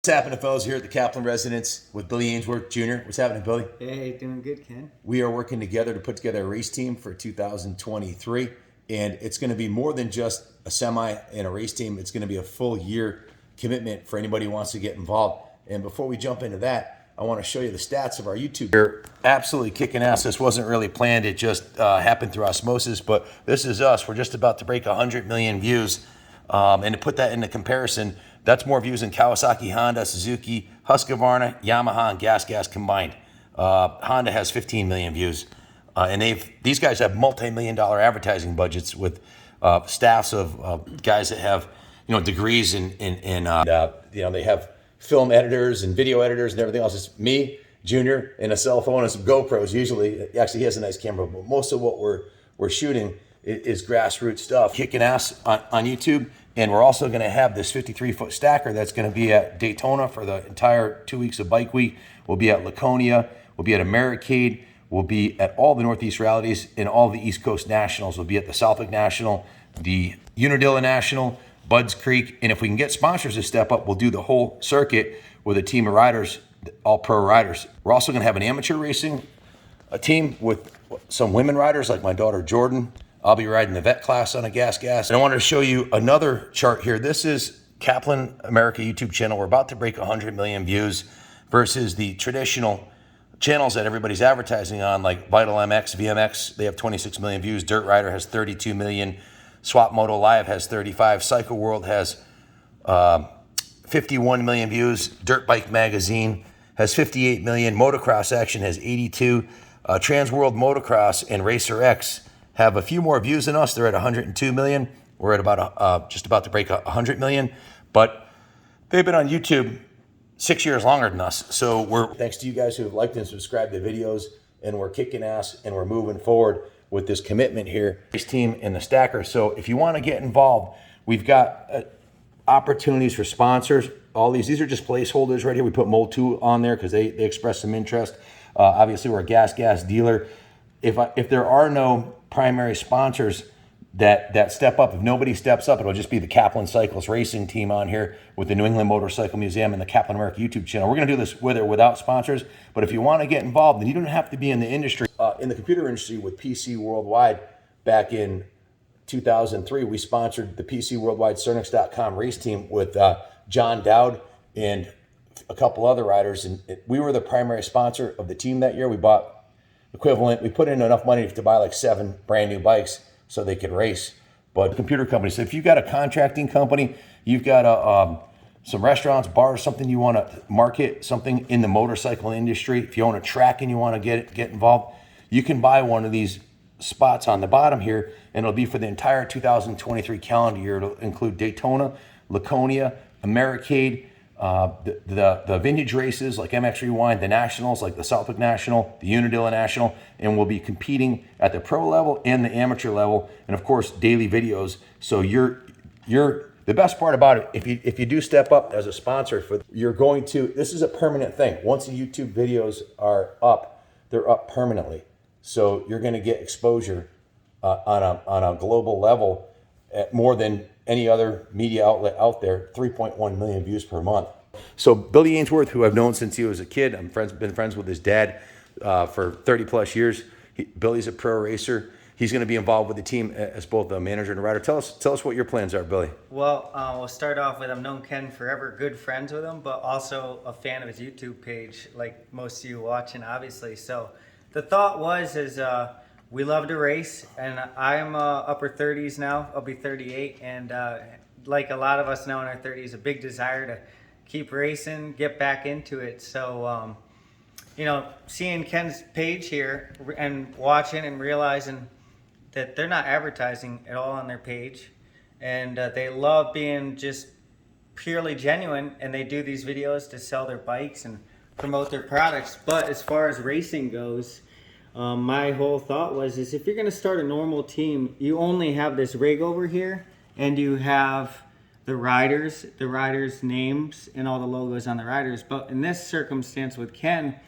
What's happening, fellas? Here at the Kaplan residence with Billy Ainsworth Jr. What's happening, Billy? Hey, doing good, Ken. We are working together to put together a race team for 2023, and it's going to be more than just a semi and a race team. It's going to be a full year commitment for anybody who wants to get involved. And before we jump into that, I want to show you the stats of our YouTube. We're absolutely kicking ass. This wasn't really planned. It just happened through osmosis, but this is us. We're just about to break 100 million views. And to put that into comparison, that's more views than Kawasaki, Honda, Suzuki, Husqvarna, Yamaha, and Gas combined. Honda has 15 million views, and these guys have multi-million-dollar advertising budgets with staffs of guys that have degrees in they have film editors and video editors and everything else. It's me, Junior, and a cell phone and some GoPros. Usually, actually, he has a nice camera, but most of what we're shooting is grassroots stuff. Kicking ass on YouTube. And we're also going to have this 53-foot stacker that's going to be at Daytona for the entire 2 weeks of Bike Week. We'll be at Laconia. We'll be at Americade. We'll be at all the Northeast rallies and all the East Coast Nationals. We'll be at the Southwick National, the Unadilla National, Budds Creek. And if we can get sponsors to step up, we'll do the whole circuit with a team of riders, all pro riders. We're also going to have an amateur racing team with some women riders like my daughter Jordan. I'll be riding the vet class on a gas. And I wanted to show you another chart here. This is Kaplan America YouTube channel. We're about to break 100 million views versus the traditional channels that everybody's advertising on, like Vital MX, VMX. They have 26 million views. Dirt Rider has 32 million. Swap Moto Live has 35. Cycle World has 51 million views. Dirt Bike Magazine has 58 million. Motocross Action has 82. Trans World Motocross and Racer X have a few more views than us. They're at 102 million. We're at about just about to break 100 million, but they've been on YouTube 6 years longer than us. So we're thanks to you guys who have liked and subscribed to videos, and we're kicking ass and we're moving forward with this commitment here, this team and the stacker. So if you want to get involved, we've got opportunities for sponsors. All these are just placeholders right here. We put Mold 2 on there because they expressed some interest. Obviously, we're a gas dealer. If there are no primary sponsors that step up, if nobody steps up, it'll just be the Kaplan Cyclist Racing team on here with the New England Motorcycle Museum and the Kaplan America YouTube channel. We're going to do this with or without sponsors, but if you want to get involved, then you don't have to be in the industry. In the computer industry with PC Worldwide back in 2003, we sponsored the PC Worldwide Cernix.com race team with John Dowd and a couple other riders, and we were the primary sponsor of the team that year. We bought equivalent. We put in enough money to buy like 7 brand new bikes so they could race. But computer companies, so if you've got a contracting company, you've got some restaurants, bars, something you want to market, something in the motorcycle industry, if you own a track and you want to get involved, you can buy one of these spots on the bottom here, and it'll be for the entire 2023 calendar year. It'll include Daytona, Laconia, Americade, the vintage races like MX Rewind, the nationals like the Southwick National, the Unadilla National, and we'll be competing at the pro level and the amateur level, and of course daily videos. So you're the best part about it, if you do step up as a sponsor this is a permanent thing. Once the YouTube videos are up, they're up permanently. So you're going to get exposure on a global level at more than any other media outlet out there, 3.1 million views per month. So Billy Ainsworth, who I've known since he was a kid, been friends with his dad for 30 plus years. Billy's a pro racer. He's going to be involved with the team as both a manager and a rider. Tell us what your plans are, Billy. Well, we'll start off with I've known Ken forever, good friends with him, but also a fan of his YouTube page, like most of you watching, obviously. So the thought is we love to race, and I'm upper 30s now. I'll be 38, and like a lot of us now in our 30s, a big desire to keep racing, get back into it. So, seeing Ken's page here and watching and realizing that they're not advertising at all on their page, and they love being just purely genuine, and they do these videos to sell their bikes and promote their products. But as far as racing goes, my whole thought is if you're going to start a normal team, you only have this rig over here, and you have the riders' names and all the logos on the riders. But in this circumstance with Ken,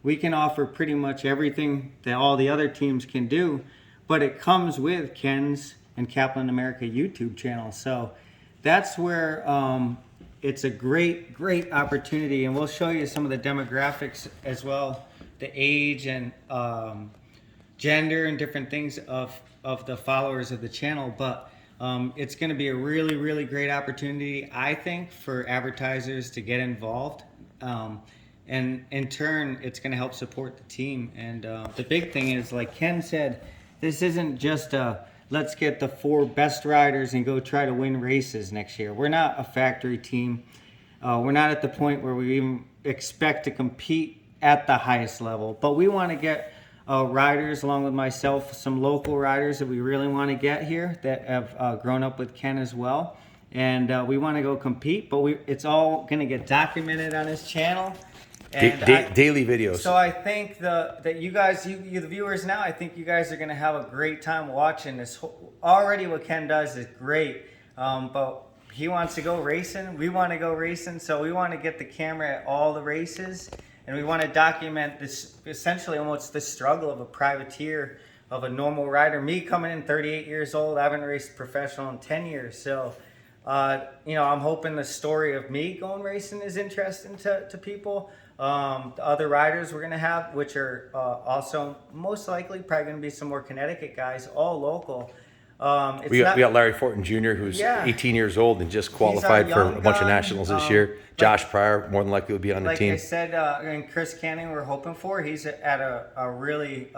we can offer pretty much everything that all the other teams can do, but it comes with Ken's and Kaplan America YouTube channel. So that's where it's a great opportunity, and we'll show you some of the demographics as well, the age and gender and different things of the followers of the channel. But it's going to be a really great opportunity, I think, for advertisers to get involved. And in turn, it's going to help support the team. And the big thing is, like Ken said, this isn't just let's get the 4 best riders and go try to win races next year. We're not a factory team. We're not at the point where we even expect to compete at the highest level. But we want to get riders, along with myself, some local riders that we really want to get here that have grown up with Ken as well. And we want to go compete, but it's all going to get documented on his channel. And daily videos. So I think that you guys, you the viewers now, I think you guys are going to have a great time watching this. Already what Ken does is great, but he wants to go racing. We want to go racing, so we want to get the camera at all the races, and we want to document this, essentially almost the struggle of a privateer, of a normal rider. Me coming in 38 years old, I haven't raced professional in 10 years, so I'm hoping the story of me going racing is interesting to people. The other riders we're going to have, which are also most likely probably going to be some more Connecticut guys, all local. We got Larry Fortin Jr., who's 18 years old and just qualified for a bunch of nationals this year. Josh Pryor, more than likely, will be on the team. Like I said, and Chris Canning we're hoping for. He's at a really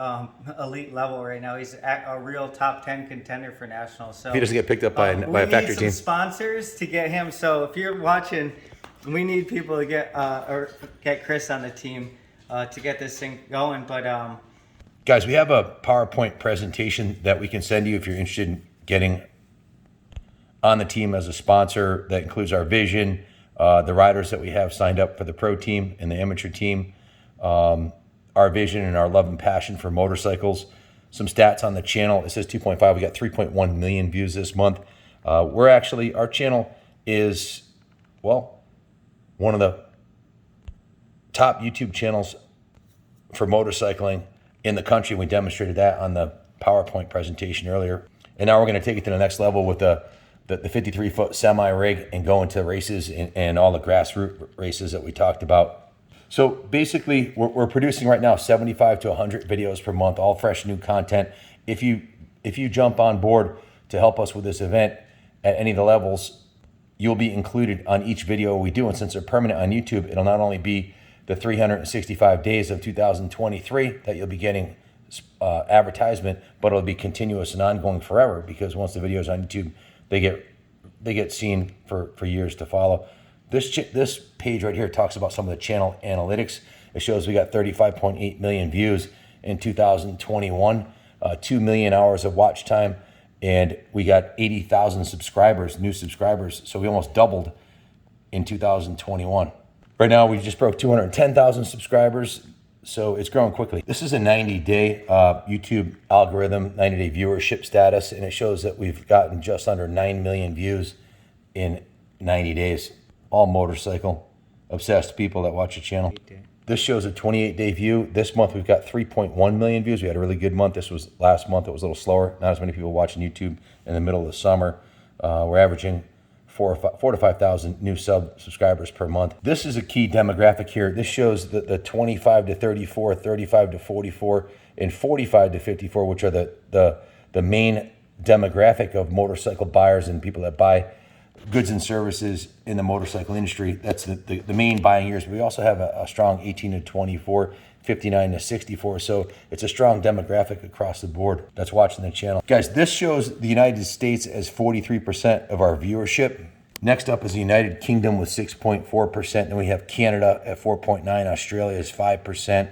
elite level right now. He's at a real top 10 contender for nationals. So if he doesn't get picked up by a factory team. We need some sponsors to get him. So if you're watching, we need people to get Chris on the team to get this thing going. But guys, we have a PowerPoint presentation that we can send you if you're interested in getting on the team as a sponsor. That includes our vision, the riders that we have signed up for the pro team and the amateur team, our vision and our love and passion for motorcycles. Some stats on the channel. It says 2.5. We got 3.1 million views this month. Our channel is, one of the top YouTube channels for motorcycling in the country. We demonstrated that on the PowerPoint presentation earlier. And now we're going to take it to the next level with the 53-foot semi-rig and go into races and all the grassroots races that we talked about. So basically, we're producing right now 75 to 100 videos per month, all fresh new content. If you jump on board to help us with this event at any of the levels, you'll be included on each video we do. And since they're permanent on YouTube, it'll not only be the 365 days of 2023 that you'll be getting advertisement, but it'll be continuous and ongoing forever, because once the video's on YouTube, they get seen for years to follow. This page right here talks about some of the channel analytics. It shows we got 35.8 million views in 2021, 2 million hours of watch time, and we got 80,000 subscribers, new subscribers. So we almost doubled in 2021. Right now, we just broke 210,000 subscribers, so it's growing quickly. This is a 90-day YouTube algorithm, 90-day viewership status, and it shows that we've gotten just under 9 million views in 90 days. All motorcycle-obsessed people that watch the channel. This shows a 28-day view. This month, we've got 3.1 million views. We had a really good month. This was last month. It was a little slower. Not as many people watching YouTube in the middle of the summer. We're averaging 4,000 to 5,000 new subscribers per month. This is a key demographic here. This shows the 25 to 34, 35 to 44, and 45 to 54, which are the main demographic of motorcycle buyers and people that buy goods and services in the motorcycle industry. That's the main buying years. But we also have a strong 18 to 24, 59 to 64. So it's a strong demographic across the board that's watching the channel. Guys, this shows the United States as 43% of our viewership. Next up is the United Kingdom with 6.4%. Then we have Canada at 4.9%. Australia is 5%.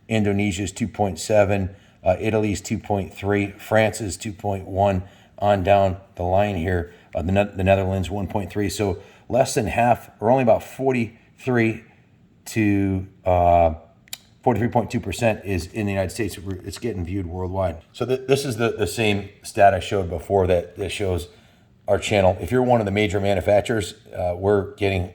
Indonesia is 2.7%. Italy is 2.3%. France is 2.1%. On down the line here. The Netherlands 1.3%. So less than half, or only about 43 to 43.2% is in the United States. It's getting viewed worldwide. So this is the same stat I showed before that shows our channel. If you're one of the major manufacturers, we're getting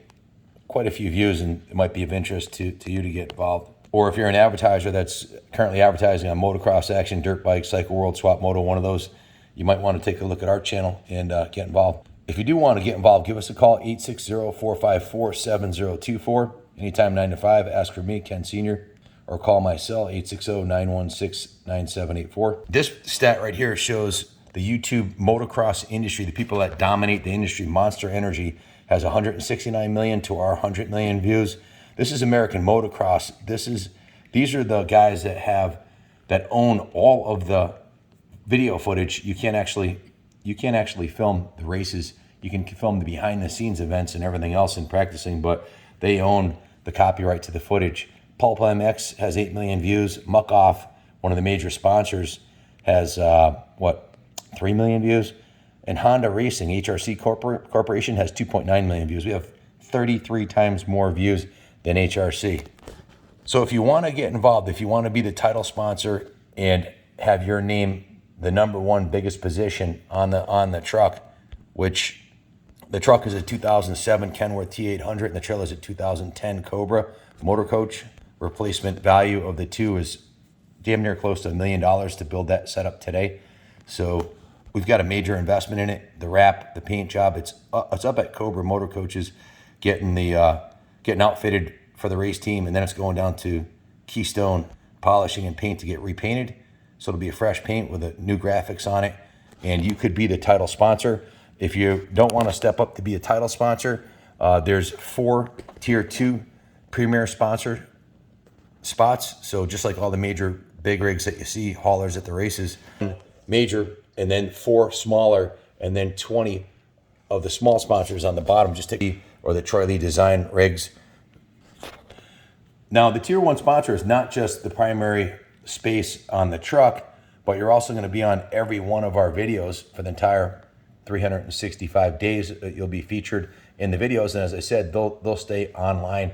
quite a few views, and it might be of interest to you to get involved. Or if you're an advertiser that's currently advertising on motocross action, dirt bikes, Cycle World, Swap Moto, one of those, you might want to take a look at our channel and get involved. If you do want to get involved, give us a call, 860-454-7024. Anytime 9 to 5, ask for me, Ken Sr., or call my cell, 860-916-9784. This stat right here shows the YouTube motocross industry, the people that dominate the industry. Monster Energy has 169 million to our 100 million views. This is American Motocross. These are the guys that own all of the video footage. You can't actually film the races. You can film the behind the scenes events and everything else in practicing, but they own the copyright to the footage. Pulp MX has 8 million views. Muck Off, one of the major sponsors, has 3 million views. And Honda Racing, HRC Corporation, has 2.9 million views. We have 33 times more views than HRC. So if you want to get involved, if you want to be the title sponsor and have your name the number one biggest position on the truck, which the truck is a 2007 Kenworth T800 and the trailer is a 2010 Cobra Motor Coach. Replacement value of the two is damn near close to $1 million to build that setup today. So we've got a major investment in it. The wrap, the paint job, it's up at Cobra Motor Coaches, getting outfitted for the race team, and then it's going down to Keystone polishing and paint to get repainted. So it'll be a fresh paint with a new graphics on it, and you could be the title sponsor. If you don't want to step up to be a title sponsor, there's 4 Tier 2 Premier sponsor spots. So just like all the major big rigs that you see, haulers at the races, major, and then 4 smaller, and then 20 of the small sponsors on the bottom, just take or the Troy Lee Design rigs. Now, the Tier 1 sponsor is not just the primary space on the truck, but you're also going to be on every one of our videos for the entire 365 days that you'll be featured in the videos. And as I said, they'll stay online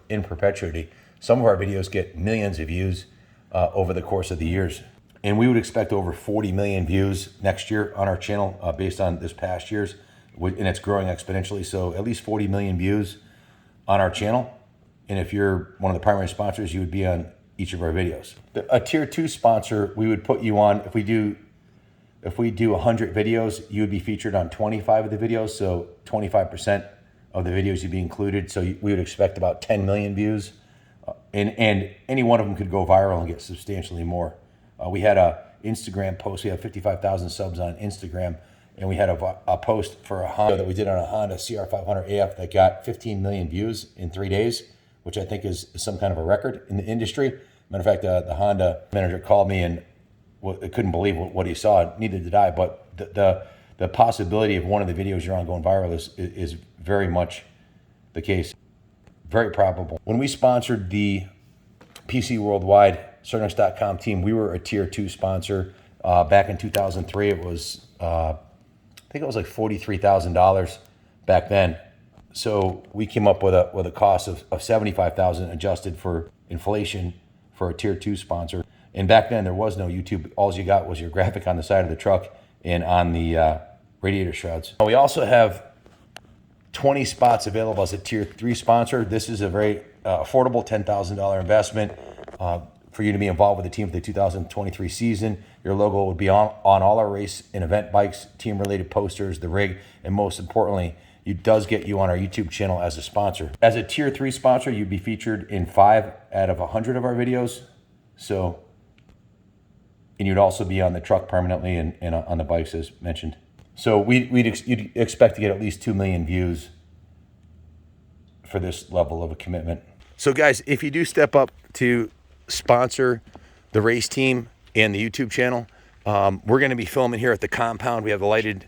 in perpetuity. Some of our videos get millions of views over the course of the years. And we would expect over 40 million views next year on our channel based on this past year's, and it's growing exponentially. So at least 40 million views on our channel. And if you're one of the primary sponsors, you would be on each of our videos. A Tier 2 sponsor, we would put you on, if we do 100 videos, you would be featured on 25 of the videos. So 25% of the videos you'd be included. So we would expect about 10 million views. And any one of them could go viral and get substantially more. We had a Instagram post. We have 55,000 subs on Instagram. And we had a post for a Honda that we did on a Honda CR500 AF that got 15 million views in 3 days, which I think is some kind of a record in the industry. Matter of fact, the Honda manager called me and couldn't believe what he saw. Neither did I. But the possibility of one of the videos you're on going viral is very much the case. Very probable. When we sponsored the PC Worldwide Cernex.com team, we were a Tier 2 sponsor. Back in 2003, it was, I think it was like $43,000 back then. So we came up with a cost of $75,000 adjusted for inflation for a Tier 2 sponsor. And back then there was no YouTube. All you got was your graphic on the side of the truck and on the radiator shrouds. We also have 20 spots available as a Tier 3 sponsor. This is a very affordable $10,000 investment for you to be involved with the team for the 2023 season. Your logo would be on all our race and event bikes, team-related posters, the rig, and most importantly, it does get you on our YouTube channel as a sponsor. As a Tier 3 sponsor, you'd be featured in 5 out of 100 of our videos. So, and you'd also be on the truck permanently and on the bikes as mentioned. So you'd expect to get at least 2 million views for this level of a commitment. So guys, if you do step up to sponsor the race team and the YouTube channel, we're going to be filming here at the compound. We have the lighted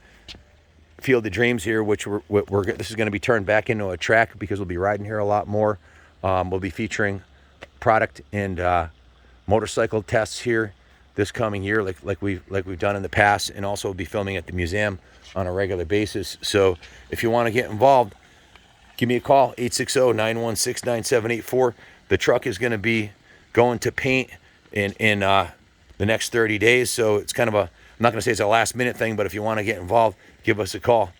Field of Dreams here, which this is going to be turned back into a track because we'll be riding here a lot more. We'll be featuring product and motorcycle tests here this coming year, like we've done in the past, and also we'll be filming at the museum on a regular basis. So if you want to get involved, give me a call, 860-916-9784. The truck is going to be going to paint in the next 30 days. So it's kind of I'm not going to say it's a last minute thing, but if you want to get involved, give us a call.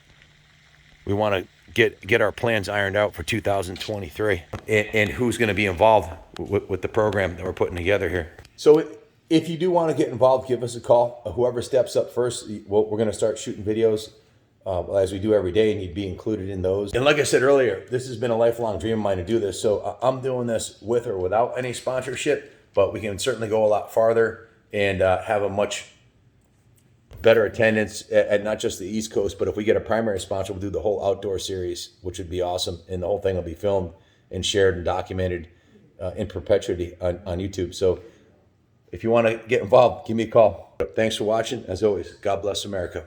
We want to get our plans ironed out for 2023 and who's going to be involved with the program that we're putting together here. So if you do want to get involved, give us a call. Whoever steps up first, we're going to start shooting videos as we do every day, and you'd be included in those. And like I said earlier, this has been a lifelong dream of mine to do this. So I'm doing this with or without any sponsorship, but we can certainly go a lot farther and have a much better attendance at not just the East Coast, but if we get a primary sponsor, we'll do the whole outdoor series, which would be awesome. And the whole thing will be filmed and shared and documented in perpetuity on YouTube. So if you want to get involved, give me a call. Thanks for watching. As always, God bless America.